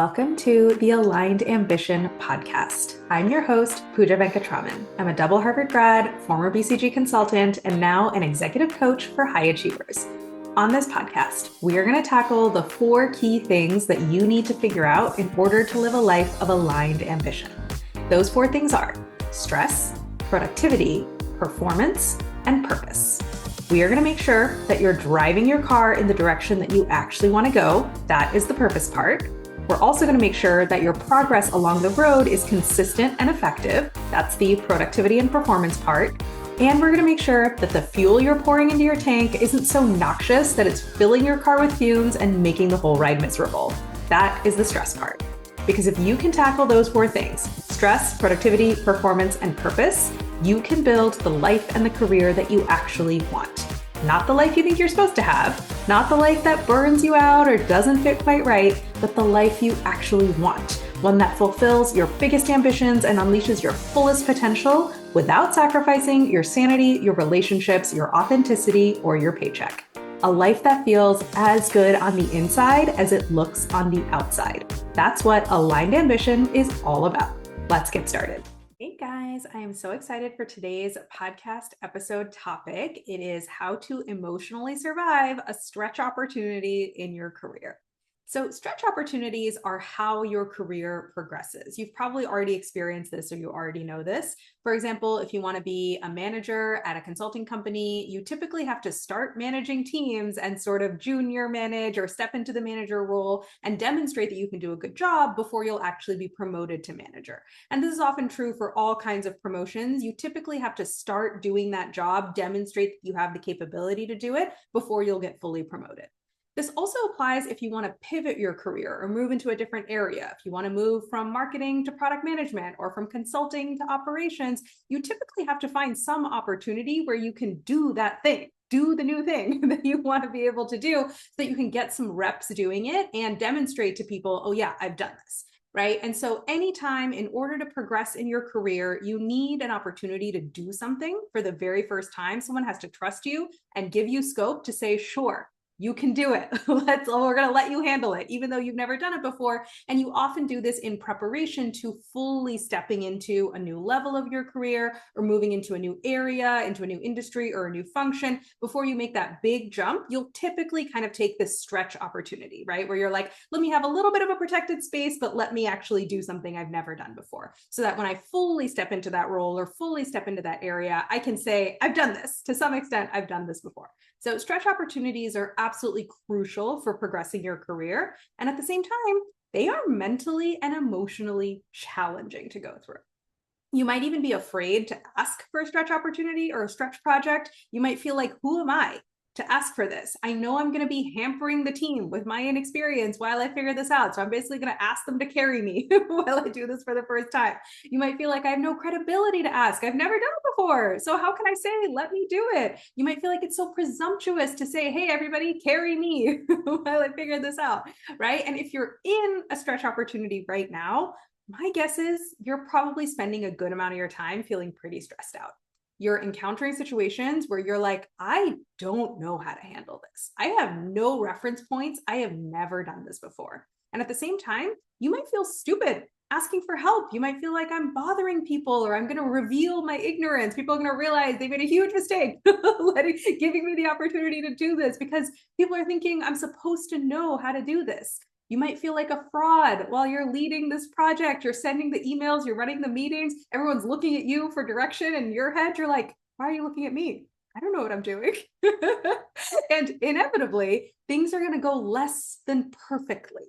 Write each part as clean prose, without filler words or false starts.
Welcome to the Aligned Ambition podcast. I'm your host, Pooja Venkatraman. I'm a double Harvard grad, former BCG consultant, and now an executive coach for high achievers. On this podcast, we are going to tackle the 4 key things that you need to figure out in order to live a life of aligned ambition. Those 4 things are stress, productivity, performance, and purpose. We are going to make sure that you're driving your car in the direction that you actually want to go. That is the purpose part. We're also going to make sure that your progress along the road is consistent and effective. That's the productivity and performance part. And we're going to make sure that the fuel you're pouring into your tank isn't so noxious that it's filling your car with fumes and making the whole ride miserable. That is the stress part. Because if you can tackle those 4 things, stress, productivity, performance, and purpose, you can build the life and the career that you actually want. Not the life you think you're supposed to have, not the life that burns you out or doesn't fit quite right, but the life you actually want. One that fulfills your biggest ambitions and unleashes your fullest potential without sacrificing your sanity, your relationships, your authenticity, or your paycheck. A life that feels as good on the inside as it looks on the outside. That's what aligned ambition is all about. Let's get started. Hey guys, I am so excited for today's podcast episode topic. It is how to emotionally survive a stretch opportunity in your career. So stretch opportunities are how your career progresses. You've probably already experienced this or you already know this. For example, if you want to be a manager at a consulting company, you typically have to start managing teams and sort of junior manage or step into the manager role and demonstrate that you can do a good job before you'll actually be promoted to manager. And this is often true for all kinds of promotions. You typically have to start doing that job, demonstrate that you have the capability to do it before you'll get fully promoted. This also applies if you want to pivot your career or move into a different area. If you want to move from marketing to product management or from consulting to operations, you typically have to find some opportunity where you can do that thing, do the new thing that you want to be able to do so that you can get some reps doing it and demonstrate to people, oh yeah, I've done this. Right. And so anytime in order to progress in your career, you need an opportunity to do something for the very first time. Someone has to trust you and give you scope to say, sure, you can do it. We're going to let you handle it, even though you've never done it before. And you often do this in preparation to fully stepping into a new level of your career or moving into a new area, into a new industry or a new function. Before you make that big jump, you'll typically kind of take this stretch opportunity, right? Where you're like, let me have a little bit of a protected space, but let me actually do something I've never done before. So that when I fully step into that role or fully step into that area, I can say, I've done this. To some extent, I've done this before. So stretch opportunities are absolutely crucial for progressing your career. And at the same time, they are mentally and emotionally challenging to go through. You might even be afraid to ask for a stretch opportunity or a stretch project. You might feel like, who am I to ask for this? I know I'm going to be hampering the team with my inexperience while I figure this out. So I'm basically going to ask them to carry me while I do this for the first time. You might feel like I have no credibility to ask. I've never done it before. So how can I say, let me do it? You might feel like it's so presumptuous to say, hey, everybody, carry me while I figure this out, right? And if you're in a stretch opportunity right now, my guess is you're probably spending a good amount of your time feeling pretty stressed out. You're encountering situations where you're like, I don't know how to handle this. I have no reference points. I have never done this before. And at the same time, you might feel stupid asking for help. You might feel like I'm bothering people or I'm going to reveal my ignorance. People are going to realize they made a huge mistake giving me the opportunity to do this because people are thinking I'm supposed to know how to do this. You might feel like a fraud while you're leading this project. You're sending the emails, you're running the meetings. Everyone's looking at you for direction. In your head, you're like, why are you looking at me? I don't know what I'm doing. And inevitably, things are going to go less than perfectly,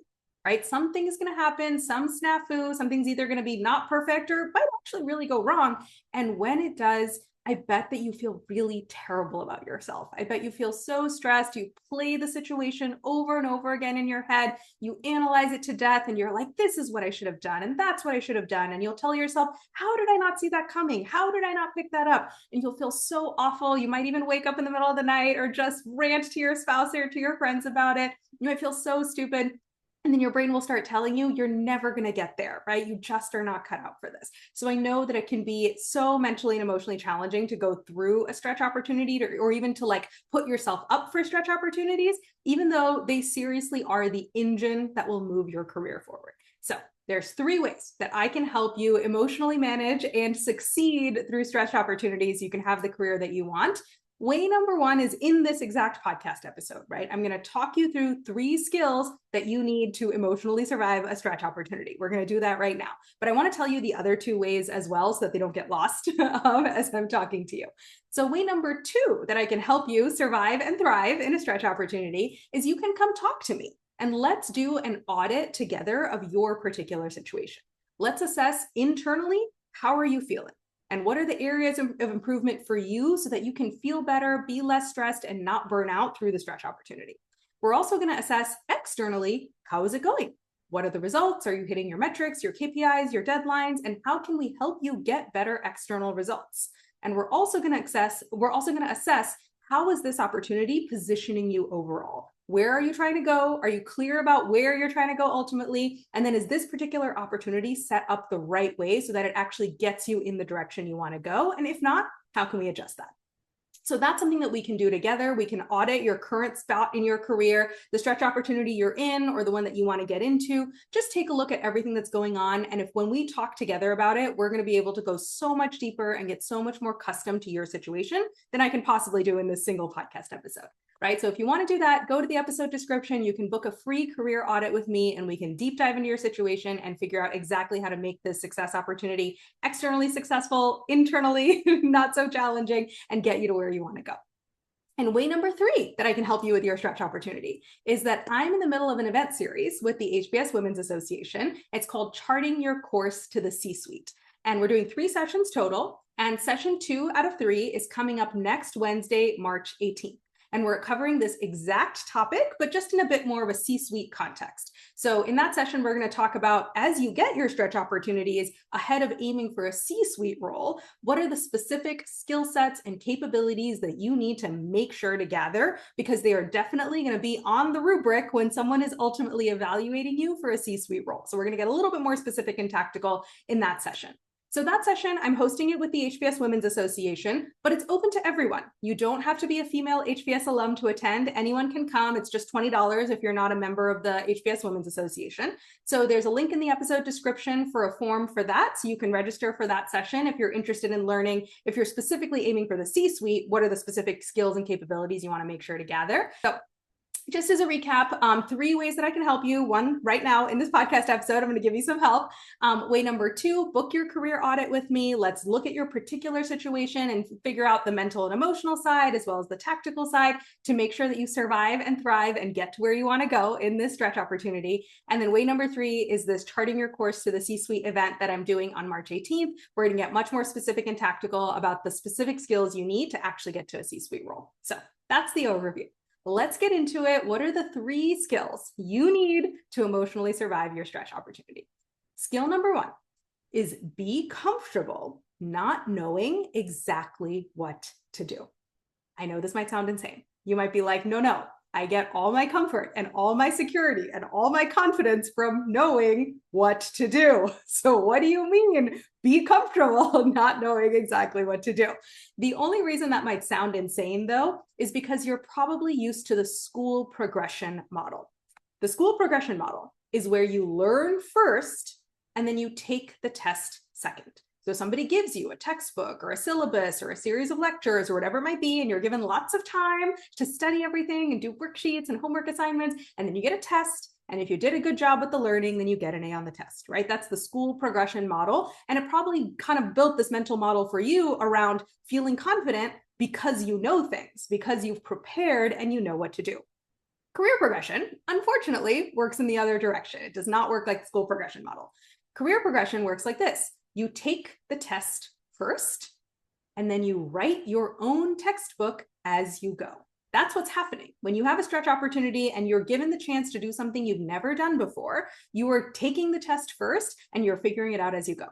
right? Something is going to happen, some snafu, something's either going to be not perfect or might actually really go wrong. And when it does, I bet that you feel really terrible about yourself. I bet you feel so stressed. You play the situation over and over again in your head. You analyze it to death and you're like, this is what I should have done. And that's what I should have done. And you'll tell yourself, how did I not see that coming? How did I not pick that up? And you'll feel so awful. You might even wake up in the middle of the night or just rant to your spouse or to your friends about it. You might feel so stupid. And then your brain will start telling you you're never going to get there, right? You just are not cut out for this. So I know that it can be so mentally and emotionally challenging to go through a stretch opportunity or even to like put yourself up for stretch opportunities, even though they seriously are the engine that will move your career forward. So there's 3 ways that I can help you emotionally manage and succeed through stretch opportunities. You can have the career that you want. Way number 1 is in this exact podcast episode, right? I'm going to talk you through 3 skills that you need to emotionally survive a stretch opportunity. We're going to do that right now. But I want to tell you the other 2 ways as well so that they don't get lost as I'm talking to you. So way number 2 that I can help you survive and thrive in a stretch opportunity is you can come talk to me and let's do an audit together of your particular situation. Let's assess internally, how are you feeling? And what are the areas of improvement for you so that you can feel better, be less stressed, and not burn out through the stretch opportunity? We're also going to assess externally, how is it going? What are the results? Are you hitting your metrics, your KPIs, your deadlines? And how can we help you get better external results? And we're also going to assess how is this opportunity positioning you overall? Where are you trying to go? Are you clear about where you're trying to go ultimately? And then is this particular opportunity set up the right way so that it actually gets you in the direction you want to go? And if not, how can we adjust that? So that's something that we can do together. We can audit your current spot in your career, the stretch opportunity you're in, or the one that you want to get into. Just take a look at everything that's going on. And if when we talk together about it, we're going to be able to go so much deeper and get so much more custom to your situation than I can possibly do in this single podcast episode. Right? So if you want to do that, go to the episode description. You can book a free career audit with me and we can deep dive into your situation and figure out exactly how to make this success opportunity externally successful, internally not so challenging, and get you to where you want to go. And way number 3 that I can help you with your stretch opportunity is that I'm in the middle of an event series with the HBS Women's Association. It's called Charting Your Course to the C-Suite. And we're doing 3 sessions total. And session 2 out of 3 is coming up next Wednesday, March 18th. And we're covering this exact topic, but just in a bit more of a C-suite context. So in that session, we're going to talk about, as you get your stretch opportunities ahead of aiming for a C-suite role, what are the specific skill sets and capabilities that you need to make sure to gather, because they are definitely going to be on the rubric when someone is ultimately evaluating you for a C-suite role. So we're going to get a little bit more specific and tactical in that session. So that session, I'm hosting it with the HBS Women's Association, but it's open to everyone. You don't have to be a female HBS alum to attend. Anyone can come. It's just $20 if you're not a member of the HBS Women's Association. So there's a link in the episode description for a form for that. So you can register for that session if you're interested in learning, if you're specifically aiming for the C-suite, what are the specific skills and capabilities you want to make sure to gather. So just as a recap, 3 ways that I can help you. 1, right now in this podcast episode, I'm going to give you some help. Way number 2, book your career audit with me. Let's look at your particular situation and figure out the mental and emotional side as well as the tactical side to make sure that you survive and thrive and get to where you want to go in this stretch opportunity. And then way number 3 is this Charting Your Course to the C-Suite event that I'm doing on March 18th. We're going to get much more specific and tactical about the specific skills you need to actually get to a C-Suite role. So that's the overview. Let's get into it. What are the 3 skills you need to emotionally survive your stretch opportunity? Skill number 1 is be comfortable not knowing exactly what to do. I know this might sound insane. You might be like, no, I get all my comfort and all my security and all my confidence from knowing what to do. So what do you mean? Be comfortable not knowing exactly what to do. The only reason that might sound insane, though, is because you're probably used to the school progression model. The school progression model is where you learn first and then you take the test second. So somebody gives you a textbook or a syllabus or a series of lectures or whatever it might be, and you're given lots of time to study everything and do worksheets and homework assignments, and then you get a test. And if you did a good job with the learning, then you get an A on the test, right? That's the school progression model. And it probably kind of built this mental model for you around feeling confident because you know things, because you've prepared and you know what to do. Career progression, unfortunately, works in the other direction. It does not work like the school progression model. Career progression works like this. You take the test first, and then you write your own textbook as you go. That's what's happening. When you have a stretch opportunity and you're given the chance to do something you've never done before, you are taking the test first and you're figuring it out as you go.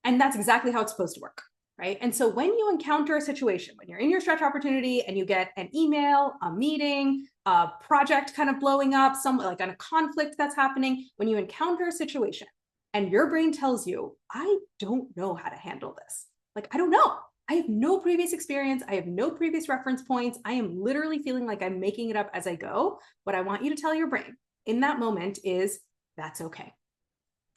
And that's exactly how it's supposed to work, right? And so when you encounter a situation, when you're in your stretch opportunity and you get an email, a meeting, a project kind of blowing up, some like on a conflict that's happening, when you encounter a situation and your brain tells you, I don't know how to handle this. Like, I don't know. I have no previous experience. I have no previous reference points. I am literally feeling like I'm making it up as I go. What I want you to tell your brain in that moment is, that's okay.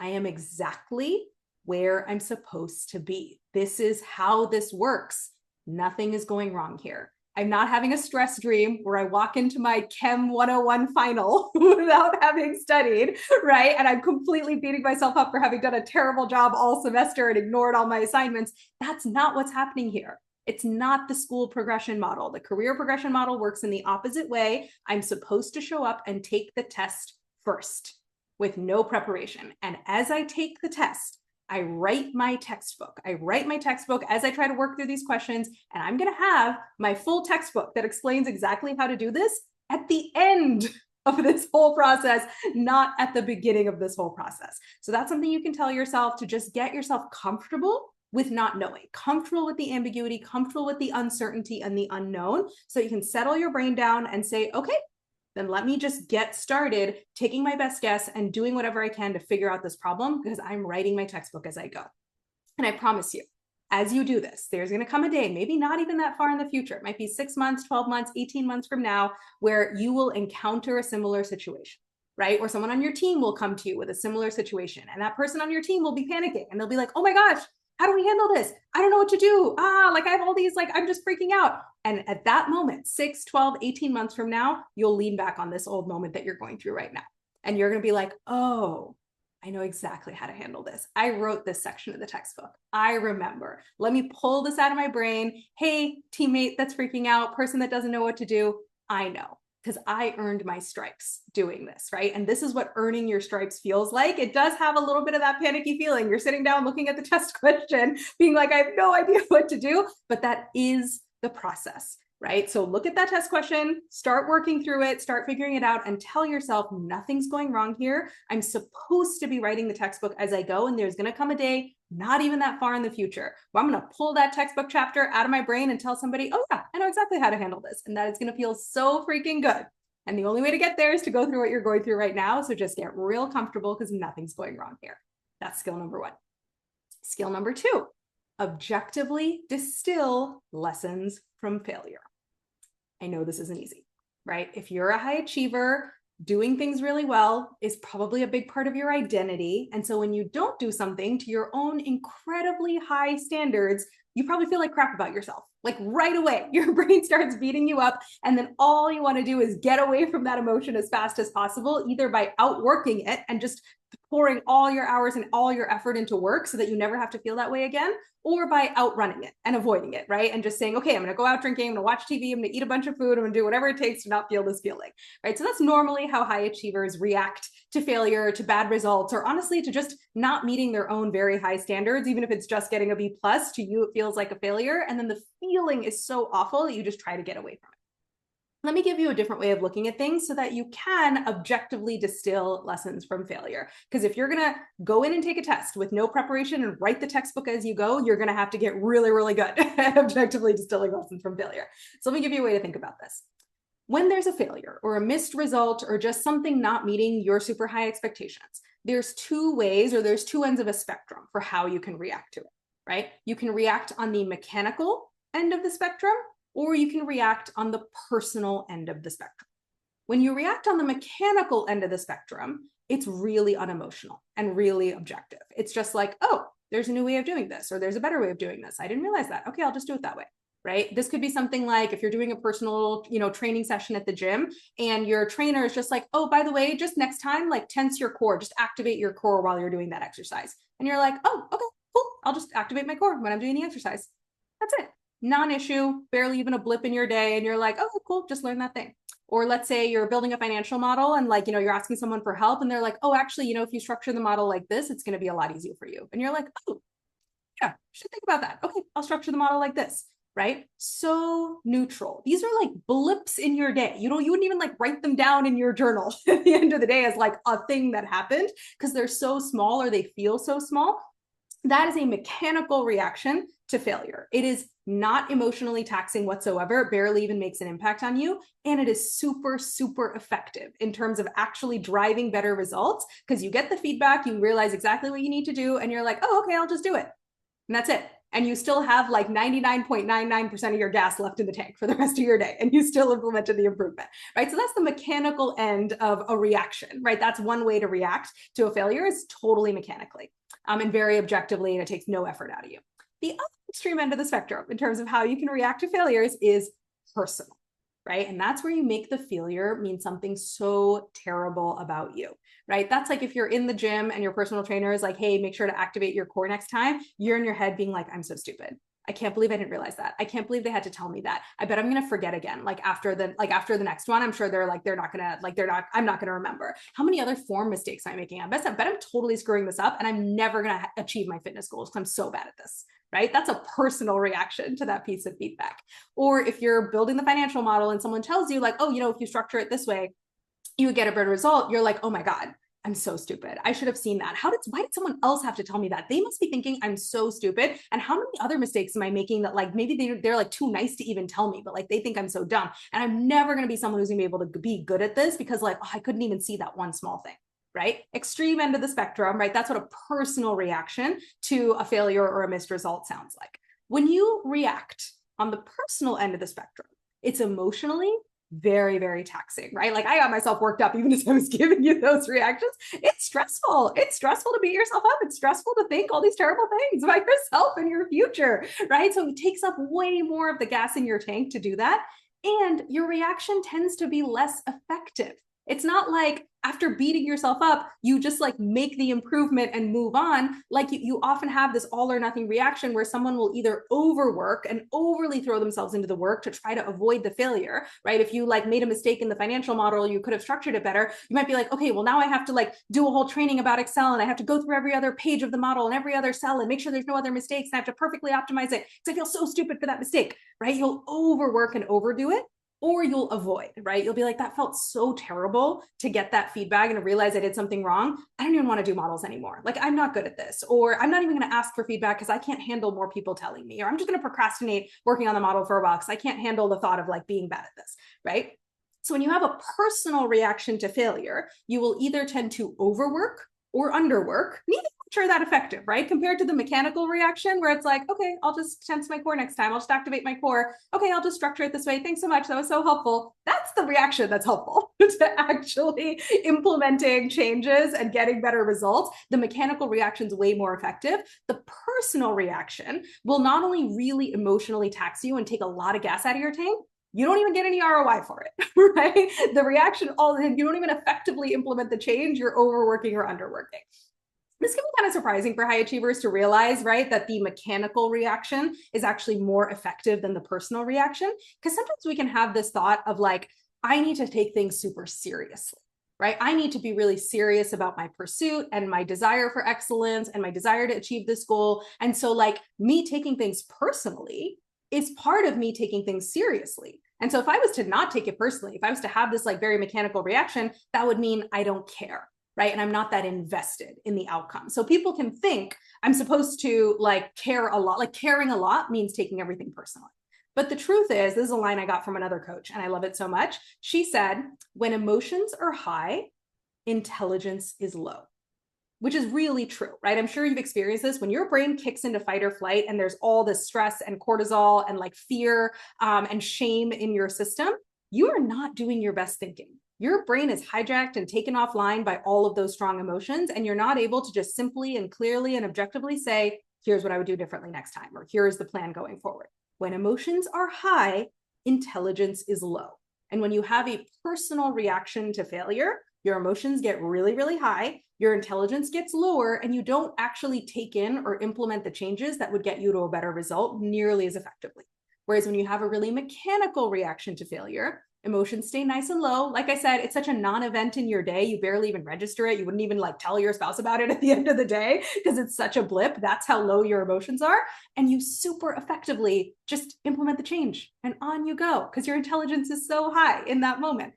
I am exactly where I'm supposed to be. This is how this works. Nothing is going wrong here. I'm not having a stress dream where I walk into my Chem 101 final without having studied, right? And I'm completely beating myself up for having done a terrible job all semester and ignored all my assignments. That's not what's happening here. It's not the school progression model. The career progression model works in the opposite way. I'm supposed to show up and take the test first with no preparation. And as I take the test, I write my textbook. I write my textbook as I try to work through these questions, and I'm going to have my full textbook that explains exactly how to do this at the end of this whole process, not at the beginning of this whole process. So that's something you can tell yourself to just get yourself comfortable with not knowing, comfortable with the ambiguity, comfortable with the uncertainty and the unknown, so you can settle your brain down and say, okay, then let me just get started taking my best guess and doing whatever I can to figure out this problem, because I'm writing my textbook as I go. And I promise you, as you do this, there's going to come a day, maybe not even that far in the future, it might be 6 months, 12 months, 18 months from now, where you will encounter a similar situation, right? Or someone on your team will come to you with a similar situation, and that person on your team will be panicking and they'll be like, oh my gosh, how do we handle this? I don't know what to do. Like I have all these, like, I'm just freaking out. And at that moment, 6, 12, 18 months from now, you'll lean back on this old moment that you're going through right now. And you're going to be like, oh, I know exactly how to handle this. I wrote this section of the textbook. I remember. Let me pull this out of my brain. Hey, teammate that's freaking out, person that doesn't know what to do. I know, because I earned my stripes doing this, right? And this is what earning your stripes feels like. It does have a little bit of that panicky feeling. You're sitting down looking at the test question, being like, I have no idea what to do, but that is the process, right? So look at that test question, start working through it, start figuring it out, and tell yourself nothing's going wrong here. I'm supposed to be writing the textbook as I go, and there's going to come a day, not even that far in the future, where I'm going to pull that textbook chapter out of my brain and tell somebody, oh yeah, I know exactly how to handle this. And that is going to feel so freaking good. And the only way to get there is to go through what you're going through right now. So just get real comfortable, because nothing's going wrong here. That's skill number 1. Skill number 2, objectively distill lessons from failure. I know this isn't easy, right? If you're a high achiever, doing things really well is probably a big part of your identity. And so when you don't do something to your own incredibly high standards, you probably feel like crap about yourself. Like right away, your brain starts beating you up. And then all you want to do is get away from that emotion as fast as possible, either by outworking it and just pouring all your hours and all your effort into work so that you never have to feel that way again, or by outrunning it and avoiding it, right? And just saying, okay, I'm going to go out drinking, I'm going to watch TV, I'm going to eat a bunch of food, I'm going to do whatever it takes to not feel this feeling, right? So that's normally how high achievers react to failure, to bad results, or honestly, to just not meeting their own very high standards. Even if it's just getting a B+, to you, it feels like a failure. And then the feeling is so awful that you just try to get away from it. Let me give you a different way of looking at things so that you can objectively distill lessons from failure. Because if you're going to go in and take a test with no preparation and write the textbook as you go, you're going to have to get really, really good at objectively distilling lessons from failure. So let me give you a way to think about this. When there's a failure or a missed result or just something not meeting your super high expectations, there's 2 ways, or there's 2 ends of a spectrum for how you can react to it, right? You can react on the mechanical end of the spectrum, or you can react on the personal end of the spectrum. When you react on the mechanical end of the spectrum, it's really unemotional and really objective. It's just like, oh, there's a new way of doing this, or there's a better way of doing this. I didn't realize that. Okay, I'll just do it that way, right? This could be something like if you're doing a personal, training session at the gym, and your trainer is just like, oh, by the way, just next time, like tense your core, just activate your core while you're doing that exercise. And you're like, oh, okay, cool. I'll just activate my core when I'm doing the exercise. That's it. Non-issue, barely even a blip in your day. And you're like, oh, cool, just learn that thing. Or let's say you're building a financial model and you're asking someone for help and they're like, oh, actually, if you structure the model like this, it's going to be a lot easier for you. And you're like, oh, yeah, should think about that. Okay, I'll structure the model like this, right? So neutral. These are like blips in your day. You wouldn't even write them down in your journal at the end of the day as like a thing that happened, because they're so small, or they feel so small. That is a mechanical reaction to failure. It is not emotionally taxing whatsoever. It barely even makes an impact on you. And it is super, super effective in terms of actually driving better results because you get the feedback, you realize exactly what you need to do, and you're like, oh, okay, I'll just do it. And that's it. And you still have like 99.99% of your gas left in the tank for the rest of your day. And you still implemented the improvement, right? So that's the mechanical end of a reaction, right? That's one way to react to a failure is totally mechanically and very objectively, and it takes no effort out of you. The other extreme end of the spectrum in terms of how you can react to failures is personal, right? And that's where you make the failure mean something so terrible about you, right? That's like if you're in the gym and your personal trainer is like, hey, make sure to activate your core next time. You're in your head being like, I'm so stupid. I can't believe I didn't realize that. I can't believe they had to tell me that. I bet I'm going to forget again. Like after the next one, I'm sure I'm not going to remember. How many other form mistakes am I making? I bet I'm totally screwing this up and I'm never going to achieve my fitness goals because I'm so bad at this, right? That's a personal reaction to that piece of feedback. Or if you're building the financial model and someone tells you like, oh, if you structure it this way, you would get a better result. You're like, oh my God, I'm so stupid. I should have seen that. Why did someone else have to tell me that? They must be thinking I'm so stupid. And how many other mistakes am I making that like maybe they're like too nice to even tell me, but like they think I'm so dumb. And I'm never going to be someone who's going to be able to be good at this because like, oh, I couldn't even see that one small thing, right? Extreme end of the spectrum, right? That's what a personal reaction to a failure or a missed result sounds like. When you react on the personal end of the spectrum, it's emotionally very, very taxing, right? Like I got myself worked up even as I was giving you those reactions. It's stressful. It's stressful to beat yourself up. It's stressful to think all these terrible things about yourself and your future, right? So it takes up way more of the gas in your tank to do that. And your reaction tends to be less effective. It's not like after beating yourself up, you just like make the improvement and move on. Like you often have this all or nothing reaction where someone will either overwork and overly throw themselves into the work to try to avoid the failure, right? If you like made a mistake in the financial model, you could have structured it better. You might be like, okay, well now I have to like do a whole training about Excel and I have to go through every other page of the model and every other cell and make sure there's no other mistakes. And I have to perfectly optimize it because I feel so stupid for that mistake, right? You'll overwork and overdo it. Or you'll avoid, right? You'll be like, that felt so terrible to get that feedback and to realize I did something wrong. I don't even want to do models anymore. Like, I'm not good at this. Or I'm not even going to ask for feedback because I can't handle more people telling me. Or I'm just going to procrastinate working on the model for a while because I can't handle the thought of like being bad at this, right? So when you have a personal reaction to failure, you will either tend to overwork or underwork. Neither are that effective, right? Compared to the mechanical reaction where it's like, okay, I'll just tense my core next time. I'll just activate my core. Okay, I'll just structure it this way. Thanks so much. That was so helpful. That's the reaction that's helpful to actually implementing changes and getting better results. The mechanical reaction is way more effective. The personal reaction will not only really emotionally tax you and take a lot of gas out of your tank, you don't even get any ROI for it, right? The reaction, you don't even effectively implement the change. You're overworking or underworking. This can be kind of surprising for high achievers to realize, right, that the mechanical reaction is actually more effective than the personal reaction. Because sometimes we can have this thought of like, I need to take things super seriously, right? I need to be really serious about my pursuit and my desire for excellence and my desire to achieve this goal. And so like me taking things personally is part of me taking things seriously. And so if I was to not take it personally, if I was to have this like very mechanical reaction, that would mean I don't care. Right. And I'm not that invested in the outcome. So people can think I'm supposed to like care a lot. Like caring a lot means taking everything personally. But the truth is, this is a line I got from another coach and I love it so much. She said, when emotions are high, intelligence is low, which is really true, right? I'm sure you've experienced this when your brain kicks into fight or flight and there's all this stress and cortisol and like fear and shame in your system, you are not doing your best thinking. Your brain is hijacked and taken offline by all of those strong emotions, and you're not able to just simply and clearly and objectively say, here's what I would do differently next time, or here's the plan going forward. When emotions are high, intelligence is low. And when you have a personal reaction to failure, your emotions get really, really high, your intelligence gets lower, and you don't actually take in or implement the changes that would get you to a better result nearly as effectively. Whereas when you have a really mechanical reaction to failure, emotions stay nice and low. Like I said, it's such a non-event in your day. You barely even register it. You wouldn't even like tell your spouse about it at the end of the day because it's such a blip. That's how low your emotions are. And you super effectively just implement the change and on you go because your intelligence is so high in that moment.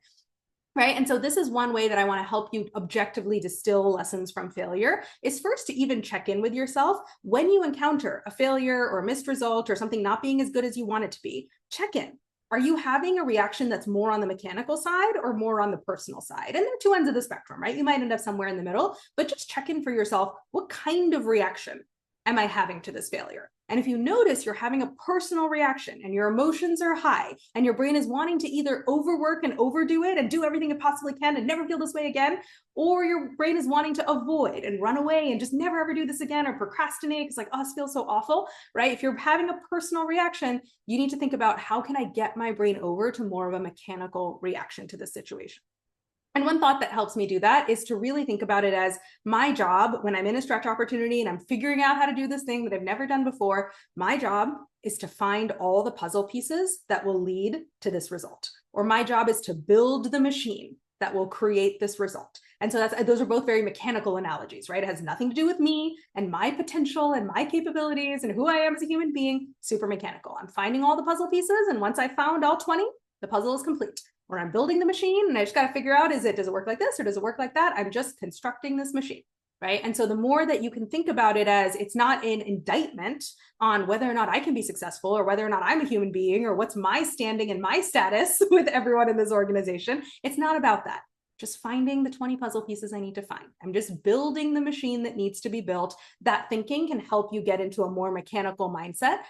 Right. And so this is one way that I want to help you objectively distill lessons from failure is first to even check in with yourself when you encounter a failure or a missed result or something not being as good as you want it to be. Check in. Are you having a reaction that's more on the mechanical side or more on the personal side? And there are two ends of the spectrum, right? You might end up somewhere in the middle, but just check in for yourself. What kind of reaction am I having to this failure? And if you notice you're having a personal reaction and your emotions are high and your brain is wanting to either overwork and overdo it and do everything it possibly can and never feel this way again, or your brain is wanting to avoid and run away and just never ever do this again or procrastinate because like, oh, this feels so awful, right? If you're having a personal reaction, you need to think about how can I get my brain over to more of a mechanical reaction to this situation. And one thought that helps me do that is to really think about it as my job when I'm in a stretch opportunity and I'm figuring out how to do this thing that I've never done before. My job is to find all the puzzle pieces that will lead to this result. Or my job is to build the machine that will create this result. And so those are both very mechanical analogies, right? It has nothing to do with me and my potential and my capabilities and who I am as a human being, super mechanical. I'm finding all the puzzle pieces. And once I found all 20, the puzzle is complete. Or I'm building the machine and I just got to figure out, does it work like this or does it work like that? I'm just constructing this machine, right? And so the more that you can think about it as it's not an indictment on whether or not I can be successful or whether or not I'm a human being or what's my standing and my status with everyone in this organization, it's not about that. Just finding the 20 puzzle pieces I need to find. I'm just building the machine that needs to be built. That thinking can help you get into a more mechanical mindset,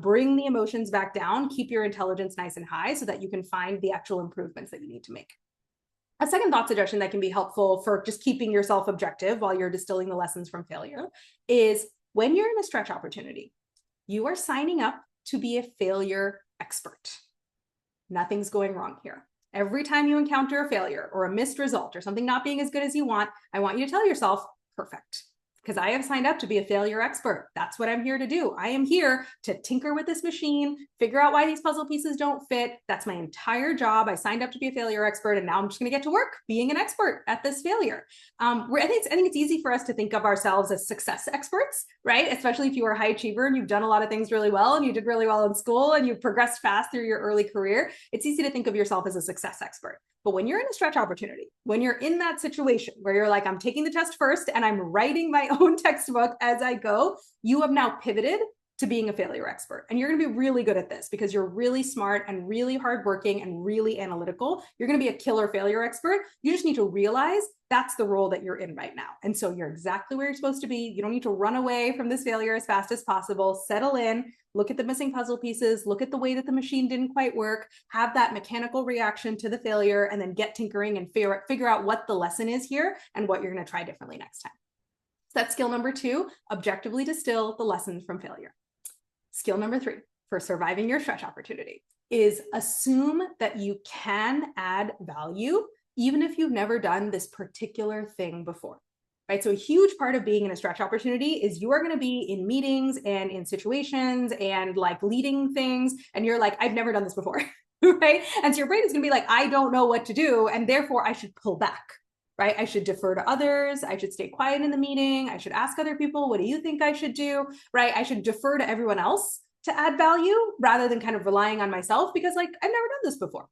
bring the emotions back down, keep your intelligence nice and high so that you can find the actual improvements that you need to make. A second thought suggestion that can be helpful for just keeping yourself objective while you're distilling the lessons from failure is when you're in a stretch opportunity, you are signing up to be a failure expert. Nothing's going wrong here. Every time you encounter a failure or a missed result or something not being as good as you want, I want you to tell yourself, perfect. Because I have signed up to be a failure expert. That's what I'm here to do. I am here to tinker with this machine, figure out why these puzzle pieces don't fit. That's my entire job. I signed up to be a failure expert, and now I'm just going to get to work being an expert at this failure. I think it's easy for us to think of ourselves as success experts, right? Especially if you are a high achiever and you've done a lot of things really well and you did really well in school and you've progressed fast through your early career. It's easy to think of yourself as a success expert. But when you're in a stretch opportunity, when you're in that situation where you're like, I'm taking the test first and I'm writing my own textbook as I go, you have now pivoted to being a failure expert. And you're going to be really good at this because you're really smart and really hardworking and really analytical. You're going to be a killer failure expert. You just need to realize that's the role that you're in right now. And so you're exactly where you're supposed to be. You don't need to run away from this failure as fast as possible. Settle in, look at the missing puzzle pieces, look at the way that the machine didn't quite work, have that mechanical reaction to the failure, and then get tinkering and figure out what the lesson is here and what you're going to try differently next time. So that's skill number 2, objectively distill the lessons from failure. Skill number 3 for surviving your stretch opportunity is assume that you can add value even if you've never done this particular thing before, right? So a huge part of being in a stretch opportunity is you are going to be in meetings and in situations and like leading things. And you're like, I've never done this before, right? And so your brain is going to be like, I don't know what to do. And therefore I should pull back, right? I should defer to others. I should stay quiet in the meeting. I should ask other people, what do you think I should do, right? I should defer to everyone else to add value rather than kind of relying on myself because like, I've never done this before.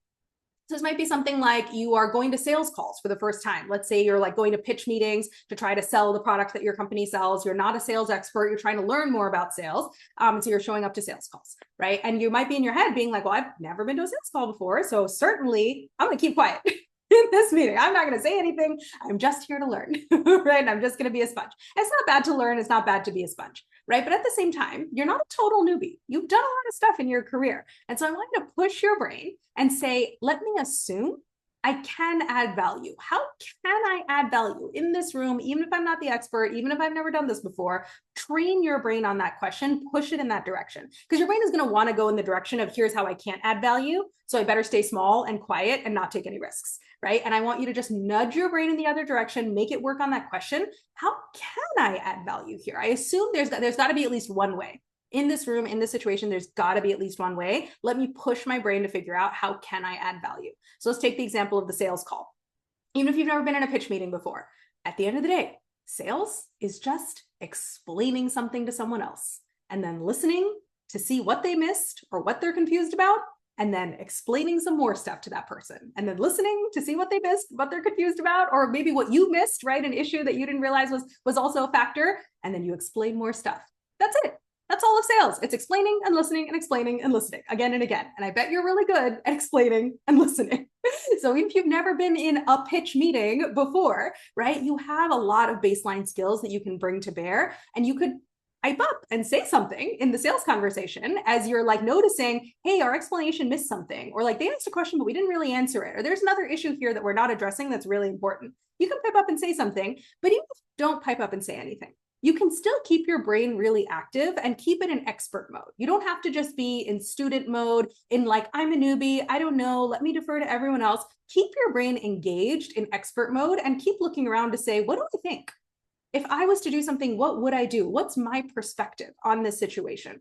So this might be something like you are going to sales calls for the first time. Let's say you're like going to pitch meetings to try to sell the product that your company sells. You're not a sales expert. You're trying to learn more about sales. So you're showing up to sales calls, right? And you might be in your head being like, well, I've never been to a sales call before. So certainly I'm going to keep quiet in this meeting. I'm not going to say anything. I'm just here to learn, right? And I'm just going to be a sponge. It's not bad to learn. It's not bad to be a sponge, right? But at the same time, you're not a total newbie. You've done a lot of stuff in your career. And so I want you to push your brain and say, let me assume I can add value. How can I add value in this room, even if I'm not the expert, even if I've never done this before? Train your brain on that question, push it in that direction. Because your brain is going to want to go in the direction of here's how I can't add value. So I better stay small and quiet and not take any risks, right? And I want you to just nudge your brain in the other direction, make it work on that question. How can I add value here? I assume there's got to be at least one way. In this room, in this situation, there's got to be at least one way. Let me push my brain to figure out how can I add value. So let's take the example of the sales call. Even if you've never been in a pitch meeting before, at the end of the day, sales is just explaining something to someone else and then listening to see what they missed or what they're confused about, and then explaining some more stuff to that person, and then listening to see what they missed, what they're confused about, or maybe what you missed, right? An issue that you didn't realize was also a factor, and then you explain more stuff. That's it. That's all of sales. It's explaining and listening and explaining and listening again and again. And I bet you're really good at explaining and listening. So even if you've never been in a pitch meeting before, right, you have a lot of baseline skills that you can bring to bear, and you could pipe up and say something in the sales conversation as you're like noticing, hey, our explanation missed something, or like they asked a question, but we didn't really answer it, or there's another issue here that we're not addressing that's really important. You can pipe up and say something, but even if you don't pipe up and say anything, you can still keep your brain really active and keep it in expert mode. You don't have to just be in student mode, in like, I'm a newbie, I don't know, let me defer to everyone else. Keep your brain engaged in expert mode and keep looking around to say, what do I think? If I was to do something, what would I do? What's my perspective on this situation?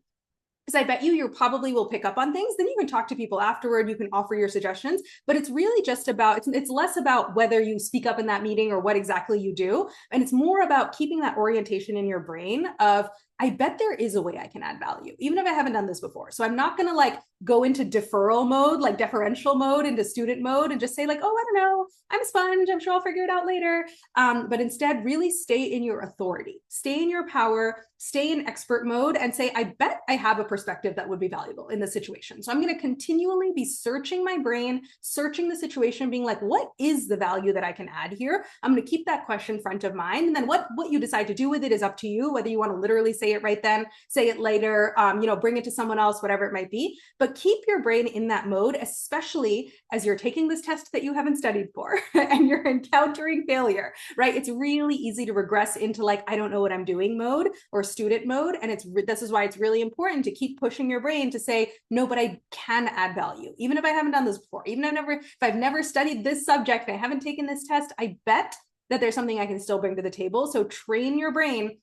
Because I bet you probably will pick up on things. Then you can talk to people afterward. You can offer your suggestions, but it's really just about, it's less about whether you speak up in that meeting or what exactly you do. And it's more about keeping that orientation in your brain of, I bet there is a way I can add value, even if I haven't done this before. So I'm not going to like go into deferral mode, like deferential mode, into student mode and just say like, oh, I don't know, I'm a sponge, I'm sure I'll figure it out later. But instead really stay in your authority, stay in your power, stay in expert mode and say, I bet I have a perspective that would be valuable in this situation. So I'm going to continually be searching my brain, searching the situation, being like, what is the value that I can add here? I'm going to keep that question front of mind. And then what you decide to do with it is up to you, whether you want to literally say it right then, say it later, bring it to someone else, whatever it might be. But keep your brain in that mode, especially as you're taking this test that you haven't studied for and you're encountering failure, right? It's really easy to regress into like, I don't know what I'm doing mode or student mode. And this is why it's really important to keep pushing your brain to say, no, but I can add value. Even if I haven't done this before, even if I've never studied this subject, if I haven't taken this test, I bet that there's something I can still bring to the table. So train your brain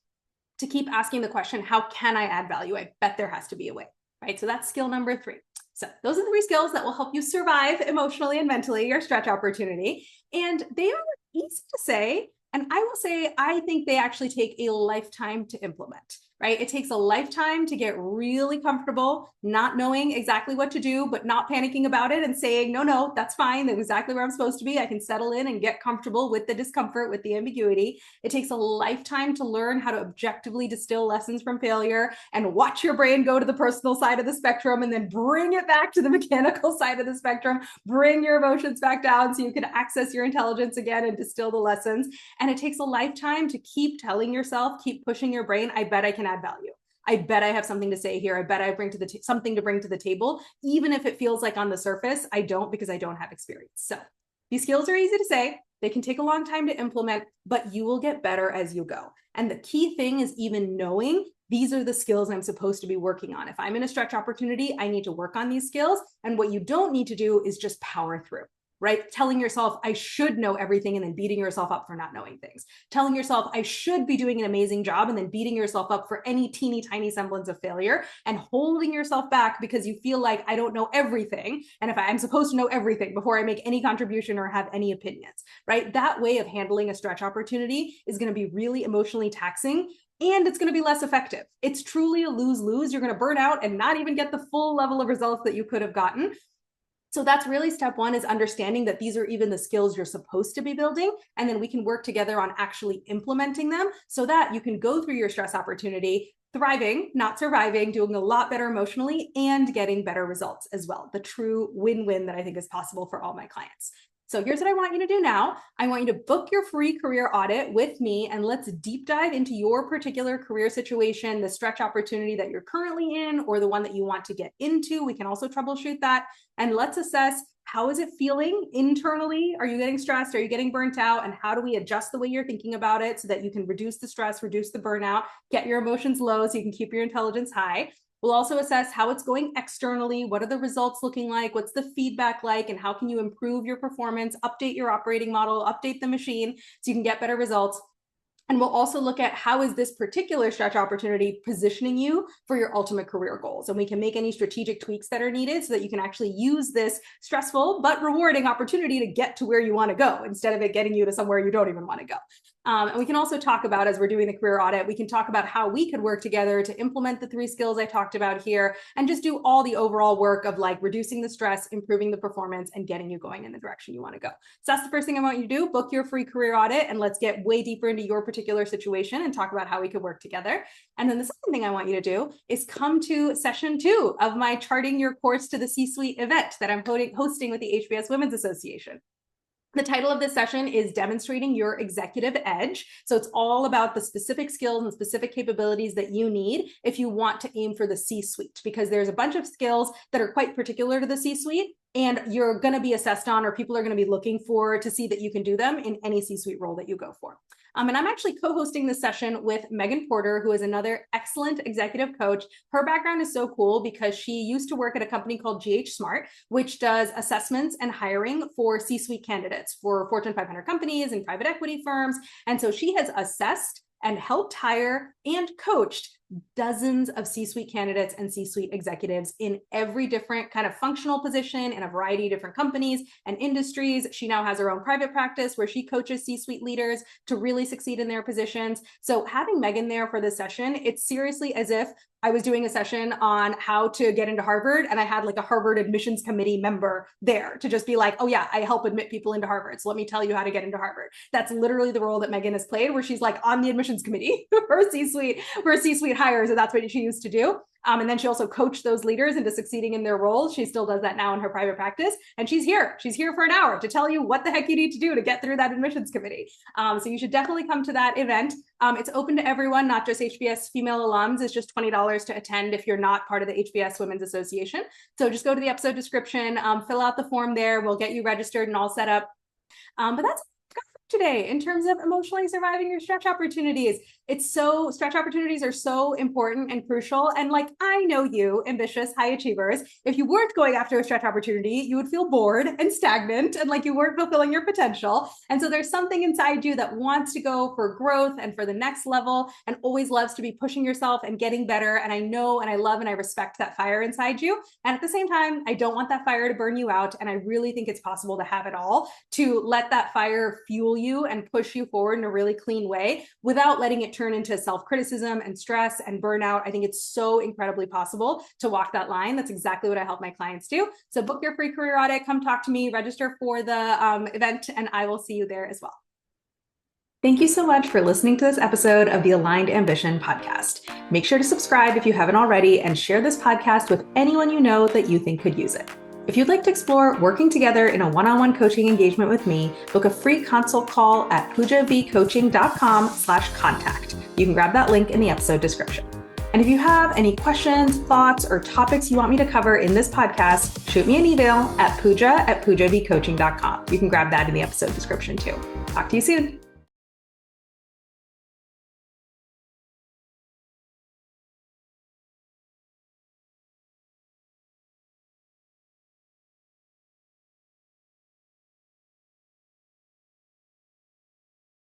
to keep asking the question, how can I add value? I bet there has to be a way, right? So that's skill number 3. So those are the 3 skills that will help you survive emotionally and mentally your stretch opportunity. And they are easy to say. And I will say, I think they actually take a lifetime to implement, right? It takes a lifetime to get really comfortable, not knowing exactly what to do, but not panicking about it and saying, no, that's fine. That's exactly where I'm supposed to be. I can settle in and get comfortable with the discomfort, with the ambiguity. It takes a lifetime to learn how to objectively distill lessons from failure and watch your brain go to the personal side of the spectrum and then bring it back to the mechanical side of the spectrum, bring your emotions back down so you can access your intelligence again and distill the lessons. And it takes a lifetime to keep telling yourself, keep pushing your brain, I bet I can add value. I bet I have something to say here. I bet I bring to something to bring to the table, even if it feels like on the surface, I don't, because I don't have experience. So these skills are easy to say. They can take a long time to implement, but you will get better as you go. And the key thing is even knowing these are the skills I'm supposed to be working on. If I'm in a stretch opportunity, I need to work on these skills. And what you don't need to do is just power through. Right? Telling yourself, I should know everything and then beating yourself up for not knowing things. Telling yourself, I should be doing an amazing job and then beating yourself up for any teeny tiny semblance of failure and holding yourself back because you feel like I don't know everything. And if I'm supposed to know everything before I make any contribution or have any opinions, right? That way of handling a stretch opportunity is going to be really emotionally taxing. And it's going to be less effective. It's truly a lose-lose. You're going to burn out and not even get the full level of results that you could have gotten. So that's really step 1, is understanding that these are even the skills you're supposed to be building. And then we can work together on actually implementing them so that you can go through your stress opportunity thriving, not surviving, doing a lot better emotionally and getting better results as well. The true win-win that I think is possible for all my clients. So here's what I want you to do now. I want you to book your free career audit with me, and let's deep dive into your particular career situation, the stretch opportunity that you're currently in, or the one that you want to get into. We can also troubleshoot that. And let's assess, how is it feeling internally? Are you getting stressed? Are you getting burnt out? And how do we adjust the way you're thinking about it so that you can reduce the stress, reduce the burnout, get your emotions low so you can keep your intelligence high? We'll also assess how it's going externally. What are the results looking like? What's the feedback like? And how can you improve your performance, update your operating model, update the machine so you can get better results? And we'll also look at how is this particular stretch opportunity positioning you for your ultimate career goals. And we can make any strategic tweaks that are needed so that you can actually use this stressful but rewarding opportunity to get to where you want to go instead of it getting you to somewhere you don't even want to go. And we can also talk about, as we're doing the career audit, we can talk about how we could work together to implement the 3 skills I talked about here and just do all the overall work of like reducing the stress, improving the performance, and getting you going in the direction you want to go. So that's the first thing I want you to do. Book your free career audit and let's get way deeper into your particular situation and talk about how we could work together. And then the second thing I want you to do is come to session 2 of my Charting Your Course to the C-Suite event that I'm hosting with the HBS Women's Association. The title of this session is Demonstrating Your Executive Edge. So it's all about the specific skills and specific capabilities that you need if you want to aim for the C-suite, because there's a bunch of skills that are quite particular to the C-suite and you're going to be assessed on, or people are going to be looking for to see that you can do them in any C-suite role that you go for. And I'm actually co-hosting this session with Megan Porter, who is another excellent executive coach. Her background is so cool because she used to work at a company called GH Smart, which does assessments and hiring for C-suite candidates for Fortune 500 companies and private equity firms. And so she has assessed and helped hire and coached dozens of C-suite candidates and C-suite executives in every different kind of functional position in a variety of different companies and industries. She now has her own private practice where she coaches C-suite leaders to really succeed in their positions. So having Megan there for this session, it's seriously as if I was doing a session on how to get into Harvard and I had like a Harvard admissions committee member there to just be like, oh yeah, I help admit people into Harvard. So let me tell you how to get into Harvard. That's literally the role that Megan has played, where she's like on the admissions committee for C-suite hires. And that's what she used to do. And then she also coached those leaders into succeeding in their roles. She still does that now in her private practice. And she's here. She's here for an hour to tell you what the heck you need to do to get through that admissions committee. So you should definitely come to that event. It's open to everyone, not just HBS female alums. It's just $20 to attend if you're not part of the HBS Women's Association. So just go to the episode description, fill out the form there. We'll get you registered and all set up. But that's today in terms of emotionally surviving your stretch opportunities. Stretch opportunities are so important and crucial. And like, I know you ambitious high achievers, if you weren't going after a stretch opportunity, you would feel bored and stagnant and like you weren't fulfilling your potential. And so there's something inside you that wants to go for growth and for the next level and always loves to be pushing yourself and getting better. And I know, and I love, and I respect that fire inside you. And at the same time, I don't want that fire to burn you out. And I really think it's possible to have it all, to let that fire fuel you and push you forward in a really clean way without letting it turn into self-criticism and stress and burnout. I think it's so incredibly possible to walk that line. That's exactly what I help my clients do. So book your free career audit, come talk to me, register for the event, and I will see you there as well. Thank you so much for listening to this episode of the Aligned Ambition podcast. Make sure to subscribe if you haven't already and share this podcast with anyone you know that you think could use it. If you'd like to explore working together in a one-on-one coaching engagement with me, book a free consult call at poojavcoaching.com/contact. You can grab that link in the episode description. And if you have any questions, thoughts, or topics you want me to cover in this podcast, shoot me an email at pooja@poojavcoaching.com. You can grab that in the episode description too. Talk to you soon.